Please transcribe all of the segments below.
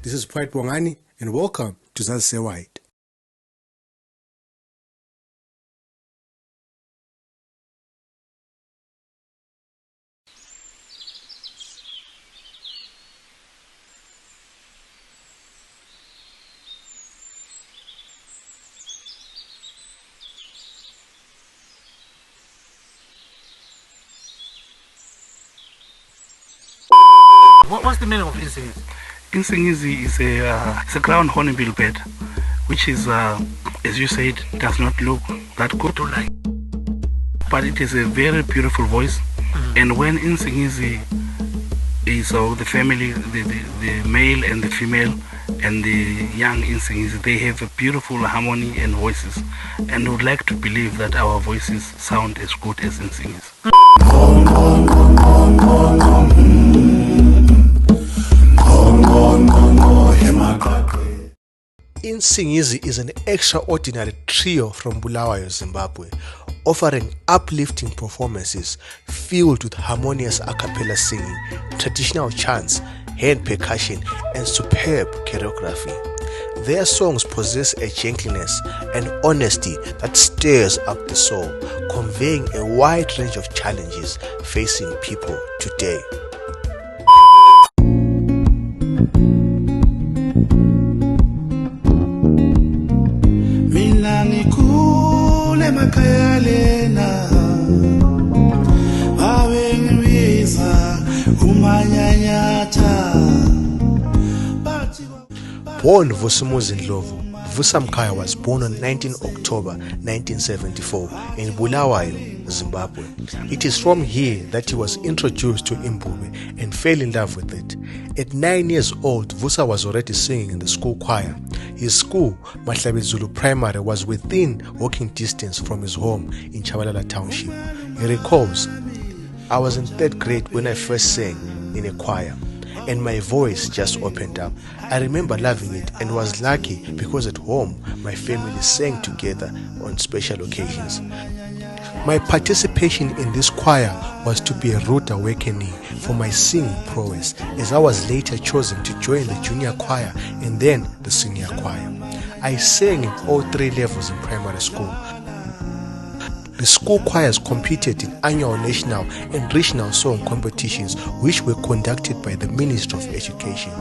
This is Pridebongani and welcome to Zazise. What's the meaning of Insingizi? Insingizi is a ground hornbill bird, which is, as you said, does not look that good to like, but it is a very beautiful voice. And when Insingizi is the family, the male and the female and the young Insingizi, they have a beautiful harmony and voices, and would like to believe that our voices sound as good as Insingizi. Insingizi is an extraordinary trio from Bulawayo, Zimbabwe, offering uplifting performances filled with harmonious acapella singing, traditional chants, hand percussion, and superb choreography. Their songs possess a gentleness and honesty that stirs up the soul, conveying a wide range of challenges facing people today. Born Vusa Vusa was born on 19 October 1974 in Bulawayo, Zimbabwe. It is from here that he was introduced to Mbube and fell in love with it. At 9 years old, Vusa was already singing in the school choir. His school, Zulu Primary, was within walking distance from his home in Chabalala Township. He recalls, "I was in 3rd grade when I first sang in a choir, and my voice just opened up. I remember loving it and was lucky because at home my family sang together on special occasions. My participation in this choir was to be a rude awakening for my singing prowess, as I was later chosen to join the junior choir and then the senior choir. I sang in all 3 levels in primary school. The school choirs competed in annual national and regional song competitions which were conducted by the Ministry of Education."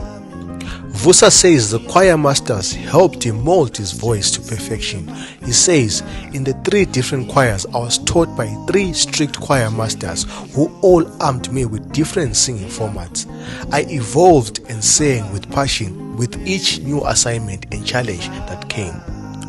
Vusa says the choir masters helped him mold his voice to perfection. He says, "In the 3 different choirs, I was taught by 3 strict choir masters who all armed me with different singing formats. I evolved and sang with passion with each new assignment and challenge that came."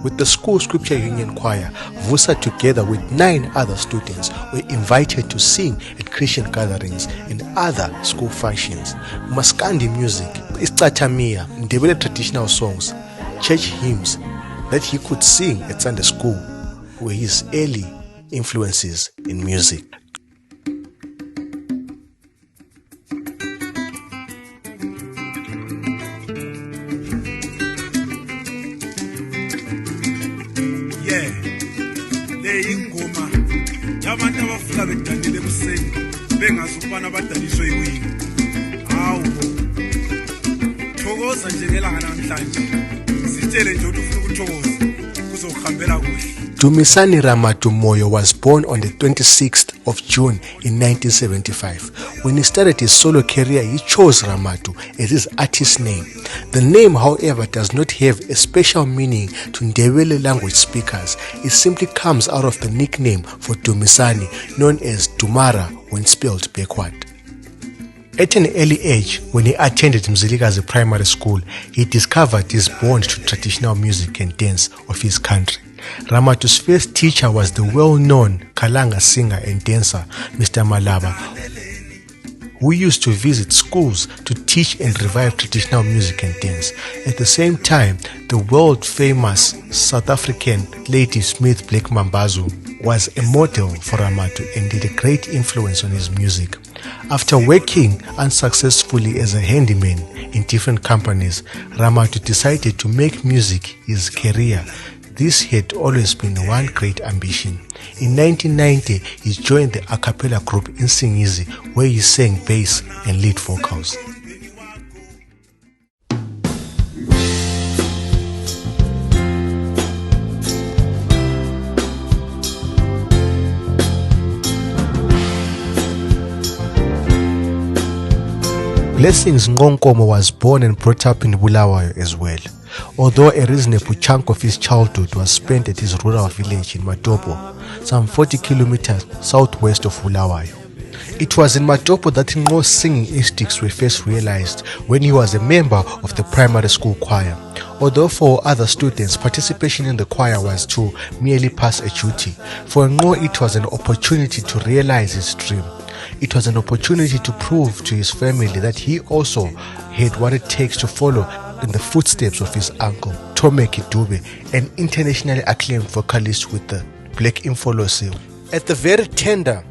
With the school scripture union choir, Vusa together with 9 other students were invited to sing at Christian gatherings and other school functions. Maskandi music, Istatamiya, Ndebele traditional songs, church hymns that he could sing at Sunday school were his early influences in music. ingoma yabantu abafika bedandile ebusenyi bengazukwana abadaliswe yiwini. Hawu thokoza nje ngelanga namhlanje, sitshele nje ukuthi ufuna ukuthokoza kuzokuhambela kuhle. Dumisani Ramadu was born on the 26th of June in 1975. When he started his solo career, he chose Ramadu as his artist name. The name, however, does not have a special meaning to Ndebele language speakers. It simply comes out of the nickname for Dumisani, known as Dumara when spelled backward. At an early age, when he attended Mzilikazi Primary School, he discovered his bond to traditional music and dance of his country. Ramadu's first teacher was the well-known Kalanga singer and dancer, Mr. Malaba, who used to visit schools to teach and revive traditional music and dance. At the same time, the world-famous South African Lady Smith Black Mambazo was a model for Ramadu and did a great influence on his music. After working unsuccessfully as a handyman in different companies, Ramadu decided to make music his career. This had always been one great ambition. In 1990, he joined the acapella group Insingizi, where he sang bass and lead vocals. Blessings Ngonkomo was born and brought up in Bulawayo as well, although a reasonable chunk of his childhood was spent at his rural village in Matopo, some 40 kilometers southwest of Bulawayo. It was in Matopo that Ngo's singing instincts were first realized when he was a member of the primary school choir. Although for other students, participation in the choir was to merely pass a duty, for Ngo it was an opportunity to realize his dream. It was an opportunity to prove to his family that he also had what it takes to follow in the footsteps of his uncle, Tomeki Dube, an internationally acclaimed vocalist with the Black Infolosi. At the very tender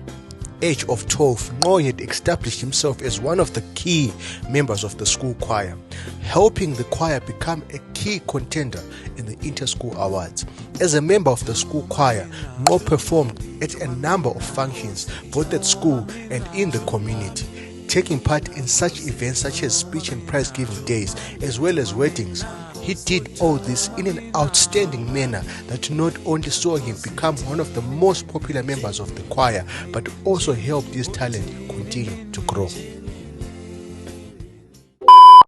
age of 12, Ngo had established himself as one of the key members of the school choir, helping the choir become a key contender in the inter-school awards. As a member of the school choir, Ngo performed at a number of functions both at school and in the community, taking part in such events such as speech and prize giving days as well as weddings. He did all this in an outstanding manner that not only saw him become one of the most popular members of the choir, but also helped his talent continue to grow.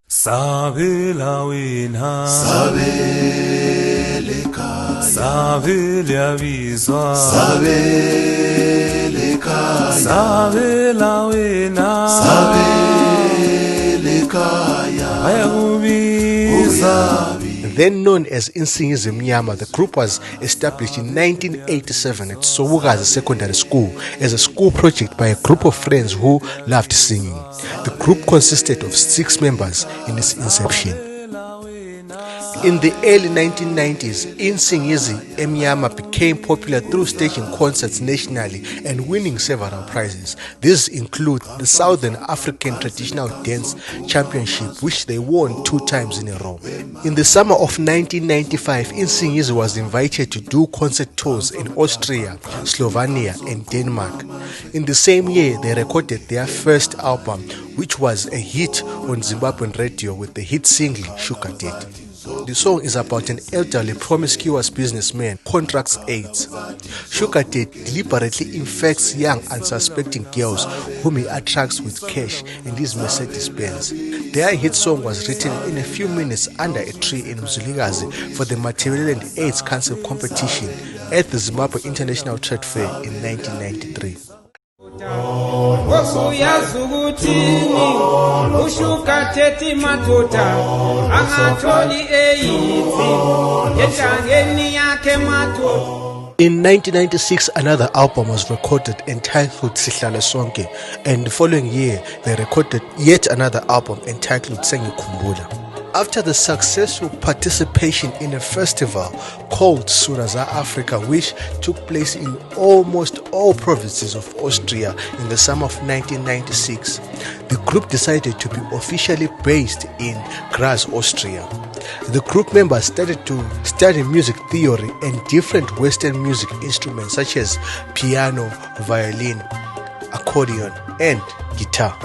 Sabela wena sabeleka sabela bizwa sabeleka sabela wena sabeleka ayakubiza. Then known as Insingizi Emnyama, the group was established in 1987 at Sobukhazi Secondary School as a school project by a group of friends who loved singing. The group consisted of 6 members in its inception. In the early 1990s, Insingizi Emnyama became popular through staging concerts nationally and winning several prizes. These include the Southern African Traditional Dance Championship, which they won 2 times in a row. In the summer of 1995, Insingizi was invited to do concert tours in Austria, Slovenia, and Denmark. In the same year, they recorded their first album, which was a hit on Zimbabwean radio with the hit single Sugar Daddy. The song is about an elderly, promiscuous businessman who contracts AIDS. Sugar Daddy deliberately infects young, unsuspecting girls whom he attracts with cash and his Mercedes-Benz. Their hit song was written in a few minutes under a tree in Mzulikazi for the Material and AIDS Council competition at the Zimbabwe International Trade Fair in 1993. In 1996, another album was recorded entitled Sihlale Sonke, and the following year they recorded yet another album entitled Sengikhumbula. After the successful participation in a festival called Sura za Africa, which took place in almost all provinces of Austria in the summer of 1996, the group decided to be officially based in Graz, Austria. The group members started to study music theory and different Western music instruments such as piano, violin, accordion, and guitar.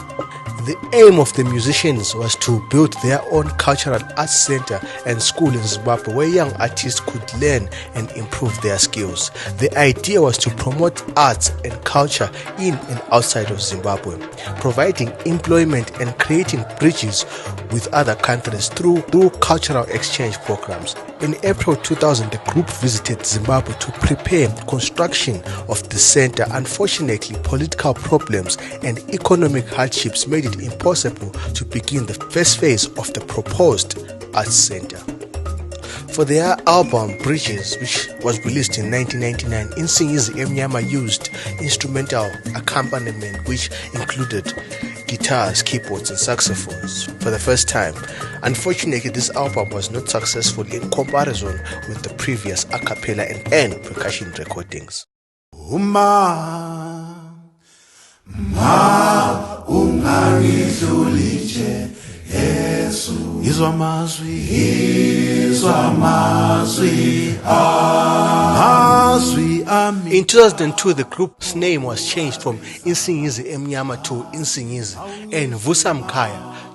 The aim of the musicians was to build their own cultural arts center and school in Zimbabwe where young artists could learn and improve their skills. The idea was to promote arts and culture in and outside of Zimbabwe, providing employment and creating bridges with other countries through cultural exchange programs. In April 2000, the group visited Zimbabwe to prepare construction of the center. Unfortunately, political problems and economic hardships made it impossible to begin the first phase of the proposed arts center. For their album Bridges, which was released in 1999, Insingizi Emnyama used instrumental accompaniment which included guitars, keyboards and saxophones for the first time. Unfortunately, this album was not successful in comparison with the previous acapella and percussion recordings. In 2002, the group's name was changed from Insingizi Emnyama to Insingizi, and Vusa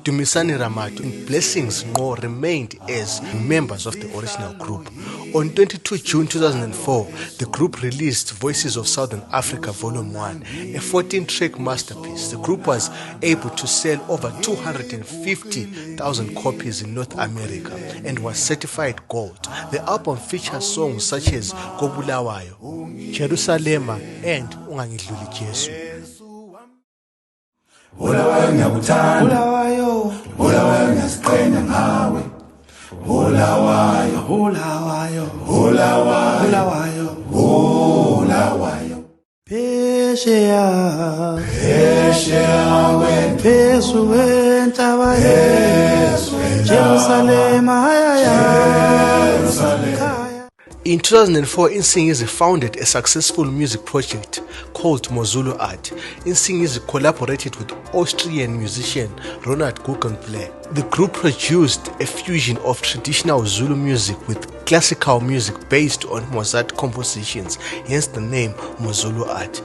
Dumisani Ramadu and Blessings Ngo remained as members of the original group. On 22 June 2004, the group released Voices of Southern Africa Volume 1, a 14-track masterpiece. The group was able to sell over 250,000 copies in North America and was certified gold. The album features songs such as Bulawayo, Jerusalem, and Ungangidluli Jesu. Bulawayo ngiyakuthanda, Bulawayo ngiyasiqhenya ngawe, Bulawayo, Bulawayo, Bulawayo, Bulawayo. Phesheya wena, phezu kwentaba Jerusalem, In 2004, Insingizi founded a successful music project called Mozulu Art. Insingizi collaborated with Austrian musician Ronald Guggenplay. The group produced a fusion of traditional Zulu music with classical music based on Mozart compositions, hence the name Mozulu Art.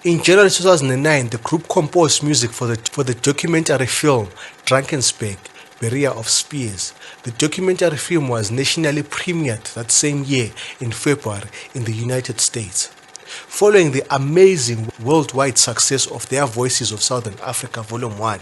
In January 2009, the group composed music for the documentary film Drakensberg, Barrier of Spears. The documentary film was nationally premiered that same year in February in the United States. Following the amazing worldwide success of their Voices of Southern Africa Volume 1,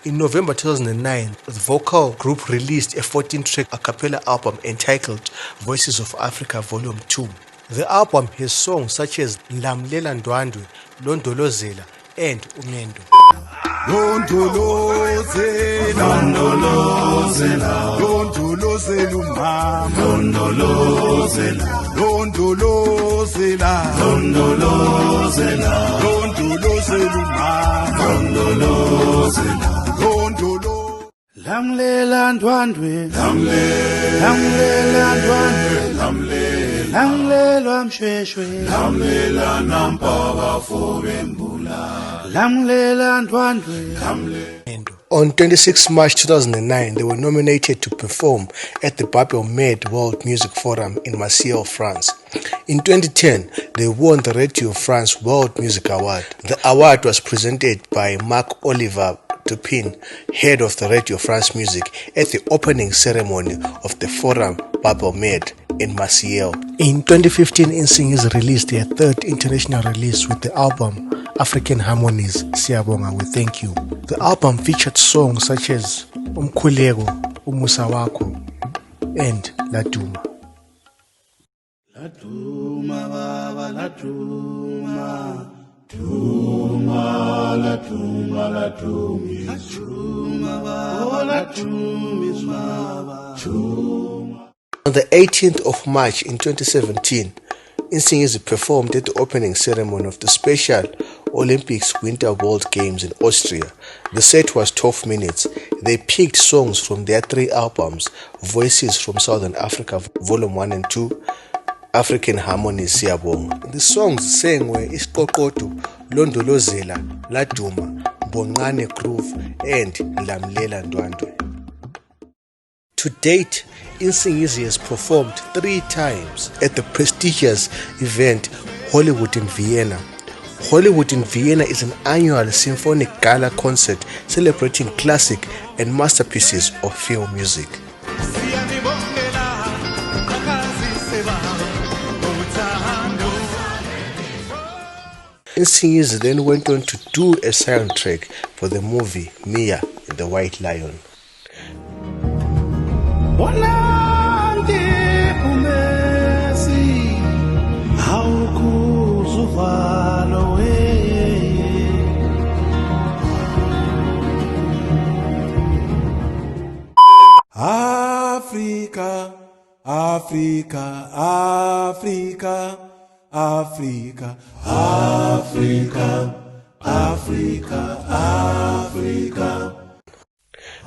in November 2009, the vocal group released a 14-track acapella album entitled Voices of Africa Volume 2. The album has songs such as Lamlela Ndwandwe, Londolozela, and Umendo. Londolozela, Londolozela, Londolozela umama, Londolozela, Londolozela, Londolozela, Londolozela umama, Londolozela, Londolozela. Lamlela Ndwandwe, Lamlela Ndwandwe, Lamlela Mshweshwe, Lamlela Nampaka Fobembula, Lamlela Ndwandwe. On 26 March 2009, they were nominated to perform at the Pridebongani World Music Forum in Marseille, France. In 2010, they won the Radio France World Music Award. The award was presented by Marc-Olivier Dupin, head of the Radio France Music, at the opening ceremony of the Forum Pridebongani in Marseille. In 2015, Insingizi released their third international release with the album African Harmonies, Siyabonga, We Thank You. The album featured songs such as Umkhuleko, Umusa Wako, and Laduma. Laduma baba, Laduma, Duma, Laduma, Ladumi, Laduma baba, Ladumi, baba, Duma. On the 18th of March in 2017, Insingizi performed at the opening ceremony of the Special Olympics Winter World Games in Austria. The set was 12 minutes. They picked songs from their three albums, Voices from Southern Africa Volume 1 and 2, African Harmonies, Siyabonga. The songs sang were Isiqoqodo, Londolozela, Laduma, Bongane Groove, and Lamlela Ndwandwe. To date, Insingizi has performed 3 times at the prestigious event Hollywood in Vienna. Hollywood in Vienna is an annual symphonic gala concert celebrating classic and masterpieces of film music. Insingizi then went on to do a soundtrack for the movie Mia and the White Lion. Africa, Africa, Africa, Africa, Africa, Africa, Africa.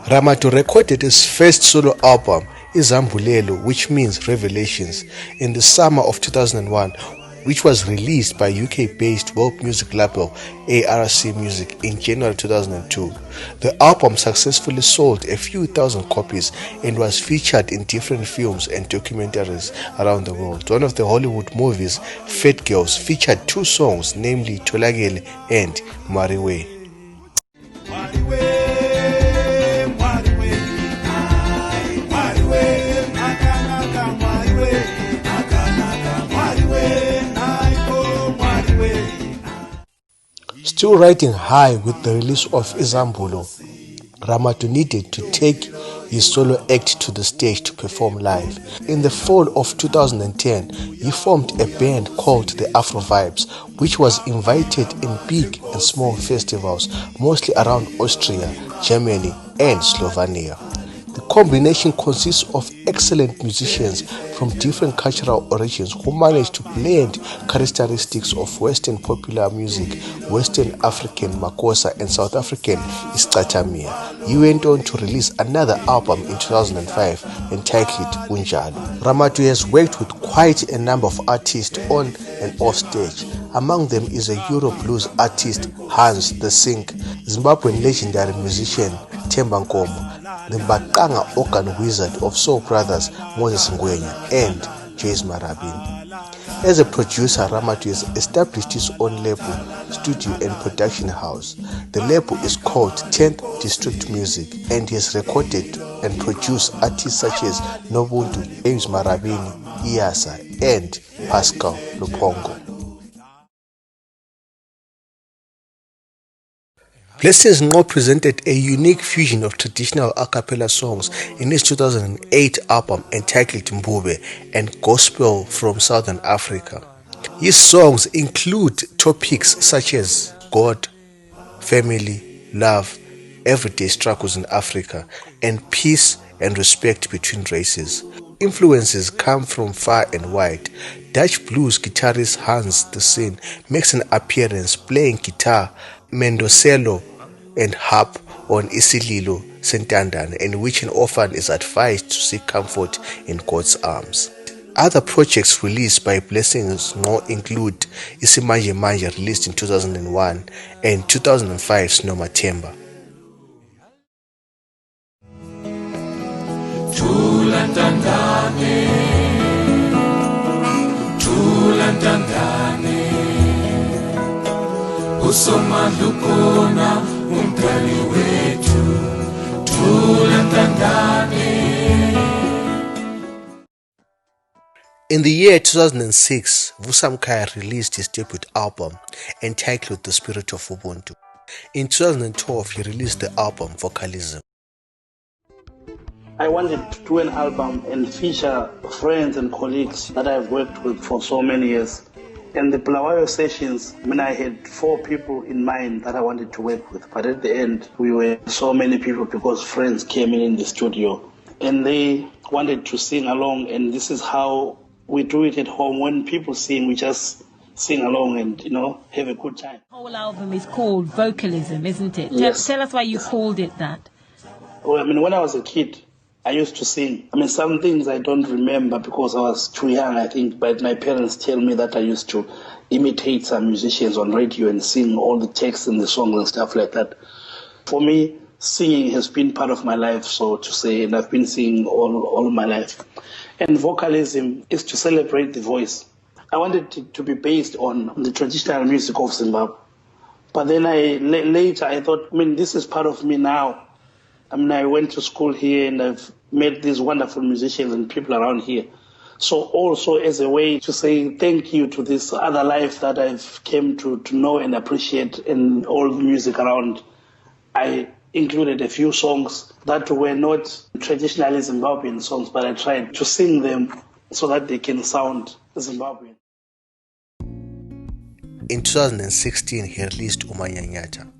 Ramadu recorded his first solo album, Izambulelo, which means Revelations, in the summer of 2001, which was released by UK-based world music label ARC Music in January 2002. The album successfully sold a few thousand copies and was featured in different films and documentaries around the world. One of the Hollywood movies, Fat Girls, featured 2 songs, namely Tolagele and Mariwe. Still riding high with the release of Izambulo, Ramadu needed to take his solo act to the stage to perform live. In the fall of 2010, he formed a band called the Afro Vibes, which was invited in big and small festivals, mostly around Austria, Germany, and Slovenia. The combination consists of excellent musicians from different cultural origins who managed to blend characteristics of Western popular music, Western African Makosa, and South African Isicathamiya. He went on to release another album in 2005 entitled Unjalo. Ramadu has worked with quite a number of artists on and off stage. Among them is a Euro blues artist Hans the Sink, Zimbabwean legendary musician Themba Nkomo, the Bakanga organ wizard of Soul Brothers Moses Ngwenya, and James Marabini. As a producer, Ramadu has established his own label, studio and production house. The label is called 10th District Music, and he has recorded and produced artists such as Nobuntu, James Marabini, Iyasa, and Pascal Lupongo. Blessings Ngqo presented a unique fusion of traditional acapella songs in his 2008 album entitled Mbube and Gospel from Southern Africa. His songs include topics such as God, family, love, everyday struggles in Africa, and peace and respect between races. Influences come from far and wide. Dutch blues guitarist Hans the Sink makes an appearance playing guitar, Mendocelo, and harp on Isililo Sentandane, in which an orphan is advised to seek comfort in God's arms. Other projects released by Blessings Ngqo include Isimanje Manje, released in 2001, and 2005's Nomathemba. In the year 2006, Vusa released his debut album entitled The Spirit of Ubuntu. In 2012, he released the album Vocalism. I wanted to do an album and feature friends and colleagues that I've worked with for so many years. In the Bulawayo sessions, I had 4 people in mind that I wanted to work with, but at the end, we were so many people because friends came in the studio and they wanted to sing along, and this is how we do it at home. When people sing, we just sing along and, have a good time. The whole album is called Vocalism, isn't it? Yes. Tell us why you called it that. Well, when I was a kid, I used to sing. Some things I don't remember because I was too young, I think, but my parents tell me that I used to imitate some musicians on radio and sing all the texts and the songs and stuff like that. For me, singing has been part of my life, so to say, and I've been singing all my life. And vocalism is to celebrate the voice. I wanted it to be based on the traditional music of Zimbabwe. But then later I thought, this is part of me now. I went to school here and I've met these wonderful musicians and people around here. So also as a way to say thank you to this other life that I've came to know and appreciate in all the music around, I included a few songs that were not traditionally Zimbabwean songs, but I tried to sing them so that they can sound Zimbabwean. In 2016, he released Umanyanyata.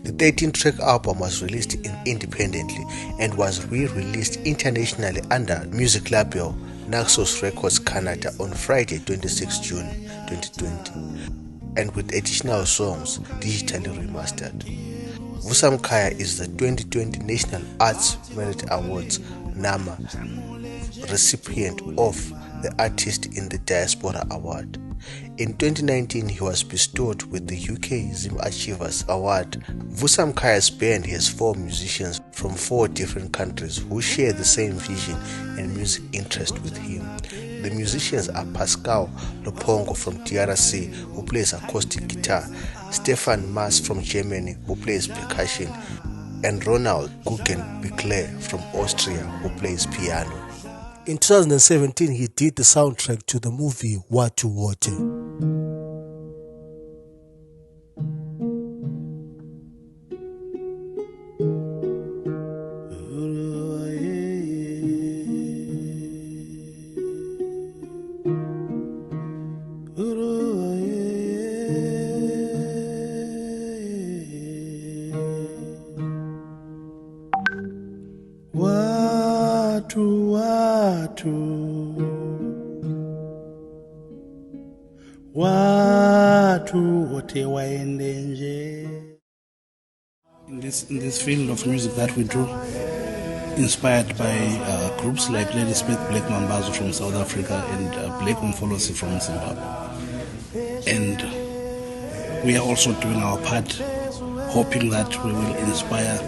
The 13-track album was released independently and was re-released internationally under music label Naxos Records Canada on Friday, 26 June 2020, and with additional songs digitally remastered. Vusa is the 2020 National Arts Merit Awards NAMA recipient of the Artist in the Diaspora Award. In 2019, he was bestowed with the UK Zim Achievers Award. Vusa Mkaya's band has 4 musicians from 4 different countries who share the same vision and music interest with him. The musicians are Pascal Lopongo from DRC, who plays acoustic guitar, Stefan Maas from Germany, who plays percussion, and Ronald Guggenbichler from Austria, who plays piano. In 2017, he did the soundtrack to the movie Watu Wote. In this field of music that we do, inspired by groups like Lady Smith Black Mambazo from South Africa and Black Mfolosi from Zimbabwe. And we are also doing our part, hoping that we will inspire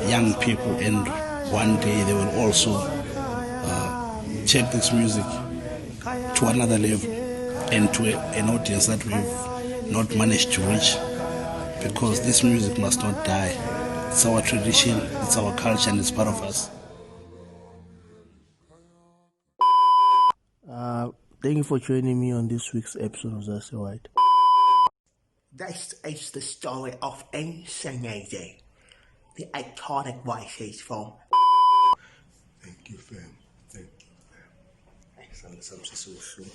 young people, and one day they will also take this music to another level and to an audience that we've not managed to reach, because this music must not die. It's our tradition, it's our culture, and it's part of us. Thank you for joining me on this week's episode of Zazise White. This is the story of Insingizi, the iconic voices from. Thank you, fam. Thank you, fam.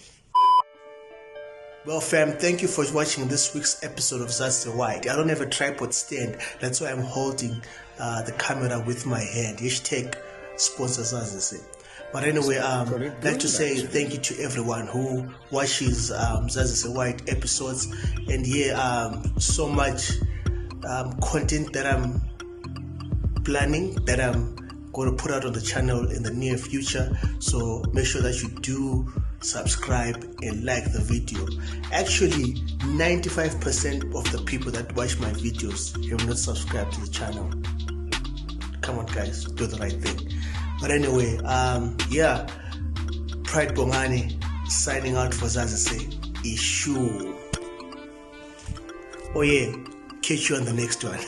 Well, fam, thank you for watching this week's episode of Zazise White. I don't have a tripod stand, that's why I'm holding the camera with my hand. Hashtag sponsor Zazise. But anyway, I'd like to say thank you to everyone who watches Zazise White episodes. And so much content that I'm planning, that I'm going to put out on the channel in the near future. So make sure that you do subscribe and like the video. Actually, 95% of the people that watch my videos have not subscribed to the channel. Come on, guys, do the right thing. But anyway, Pridebongani signing out for Zazise. Issue. Oh yeah, catch you on the next one.